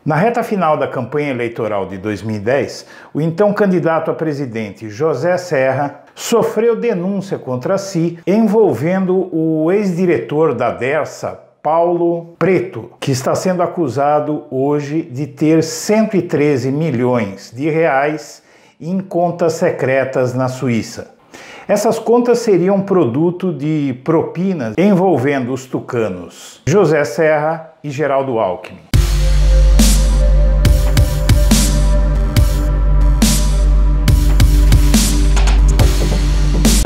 Na reta final da campanha eleitoral de 2010, o então candidato a presidente José Serra sofreu denúncia contra si envolvendo o ex-diretor da Dersa, Paulo Preto, que está sendo acusado hoje de ter 113 milhões de reais em contas secretas na Suíça. Essas contas seriam produto de propinas envolvendo os tucanos José Serra e Geraldo Alckmin.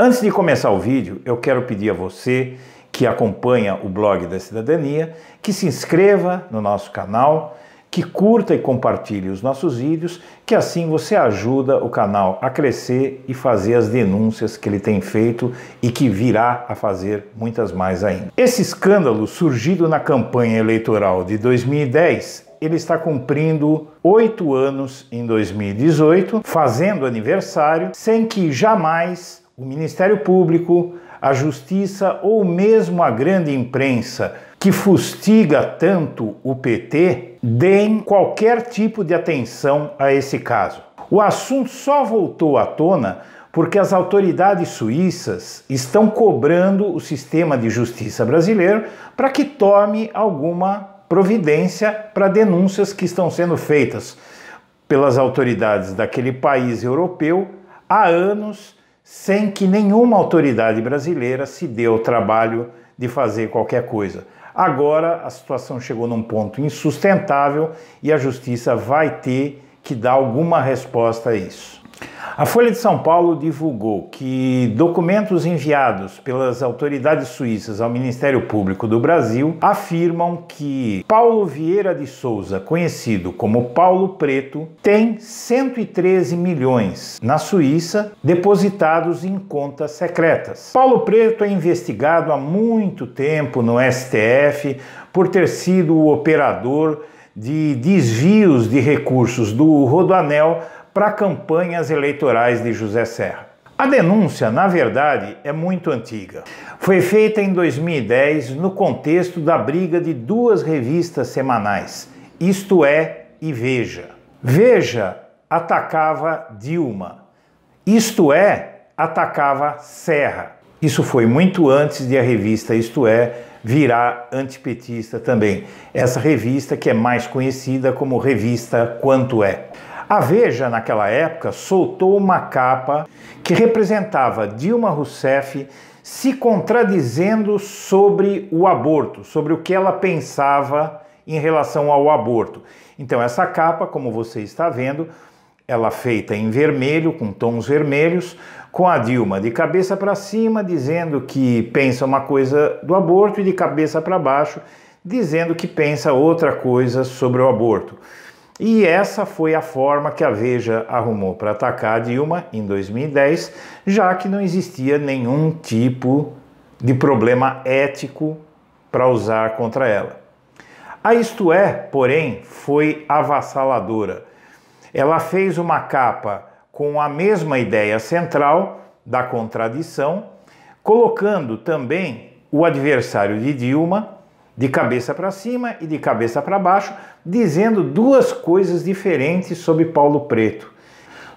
Antes de começar o vídeo, eu quero pedir a você que acompanha o Blog da Cidadania que se inscreva no nosso canal, que curta e compartilhe os nossos vídeos, que assim você ajuda o canal a crescer e fazer as denúncias que ele tem feito e que virá a fazer muitas mais ainda. Esse escândalo surgido na campanha eleitoral de 2010, ele está cumprindo 8 anos em 2018, fazendo aniversário, sem que jamais o Ministério Público, a Justiça ou mesmo a grande imprensa que fustiga tanto o PT deem qualquer tipo de atenção a esse caso. O assunto só voltou à tona porque as autoridades suíças estão cobrando o sistema de justiça brasileiro para que tome alguma providência para denúncias que estão sendo feitas pelas autoridades daquele país europeu há anos, sem que nenhuma autoridade brasileira se dê ao trabalho de fazer qualquer coisa. Agora a situação chegou num ponto insustentável e a justiça vai ter que dar alguma resposta a isso. A Folha de São Paulo divulgou que documentos enviados pelas autoridades suíças ao Ministério Público do Brasil afirmam que Paulo Vieira de Souza, conhecido como Paulo Preto, tem 113 milhões na Suíça depositados em contas secretas. Paulo Preto é investigado há muito tempo no STF por ter sido o operador de desvios de recursos do Rodoanel para campanhas eleitorais de José Serra. A denúncia, na verdade, é muito antiga. Foi feita em 2010 no contexto da briga de duas revistas semanais, Isto É e Veja. Veja atacava Dilma, Isto É atacava Serra. Isso foi muito antes de a revista Isto É virar antipetista também. Essa revista que é mais conhecida como revista Quanto É. A Veja, naquela época, soltou uma capa que representava Dilma Rousseff se contradizendo sobre o aborto, sobre o que ela pensava em relação ao aborto. Então essa capa, como você está vendo, ela feita em vermelho, com tons vermelhos, com a Dilma de cabeça para cima, dizendo que pensa uma coisa do aborto, e de cabeça para baixo, dizendo que pensa outra coisa sobre o aborto. E essa foi a forma que a Veja arrumou para atacar a Dilma em 2010, já que não existia nenhum tipo de problema ético para usar contra ela. A Isto É, porém, foi avassaladora. Ela fez uma capa com a mesma ideia central da contradição, colocando também o adversário de Dilma de cabeça para cima e de cabeça para baixo, dizendo duas coisas diferentes sobre Paulo Preto.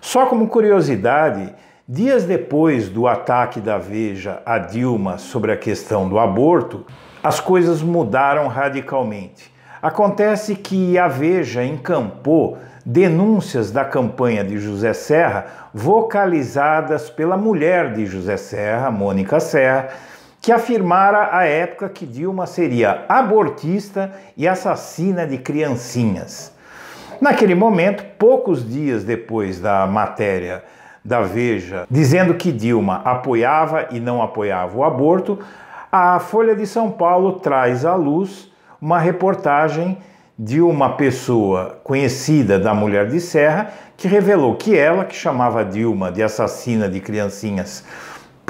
Só como curiosidade, dias depois do ataque da Veja a Dilma sobre a questão do aborto, as coisas mudaram radicalmente. Acontece que a Veja encampou denúncias da campanha de José Serra, vocalizadas pela mulher de José Serra, Mônica Serra, que afirmara à época que Dilma seria abortista e assassina de criancinhas. Naquele momento, poucos dias depois da matéria da Veja dizendo que Dilma apoiava e não apoiava o aborto, a Folha de São Paulo traz à luz uma reportagem de uma pessoa conhecida da mulher de Serra que revelou que ela, que chamava Dilma de assassina de criancinhas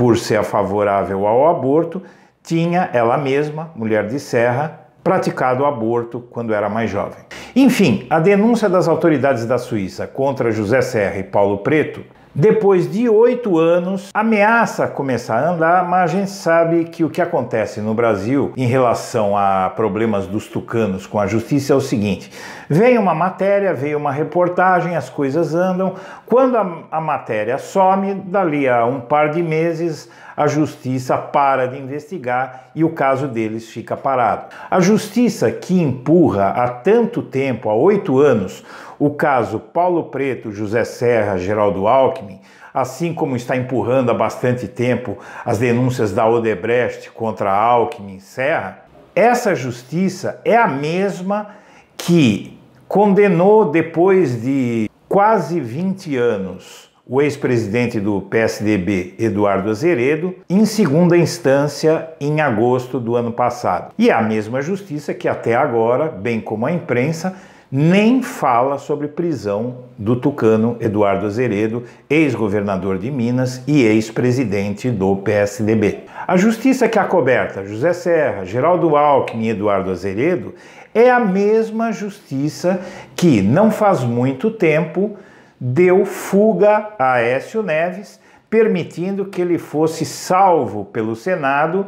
por ser favorável ao aborto, tinha ela mesma, mulher de Serra, praticado o aborto quando era mais jovem. Enfim, a denúncia das autoridades da Suíça contra José Serra e Paulo Preto Depois de 8 anos, ameaça começar a andar, mas a gente sabe que o que acontece no Brasil em relação a problemas dos tucanos com a justiça é o seguinte: vem uma matéria, vem uma reportagem, as coisas andam, quando a matéria some, dali a um par de meses a justiça para de investigar e o caso deles fica parado. A justiça que empurra há tanto tempo, há 8 anos, o caso Paulo Preto, José Serra, Geraldo Alckmin, assim como está empurrando há bastante tempo as denúncias da Odebrecht contra Alckmin e Serra, essa justiça é a mesma que condenou depois de quase 20 anos o ex-presidente do PSDB, Eduardo Azeredo, em segunda instância em agosto do ano passado. E é a mesma justiça que até agora, bem como a imprensa, nem fala sobre prisão do tucano Eduardo Azeredo, ex-governador de Minas e ex-presidente do PSDB. A justiça que acoberta José Serra, Geraldo Alckmin e Eduardo Azeredo é a mesma justiça que, não faz muito tempo, deu fuga a Aécio Neves, permitindo que ele fosse salvo pelo Senado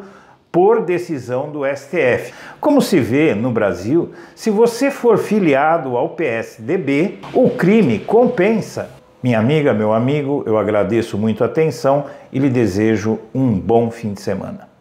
por decisão do STF. Como se vê no Brasil, se você for filiado ao PSDB, o crime compensa. Minha amiga, meu amigo, eu agradeço muito a atenção e lhe desejo um bom fim de semana.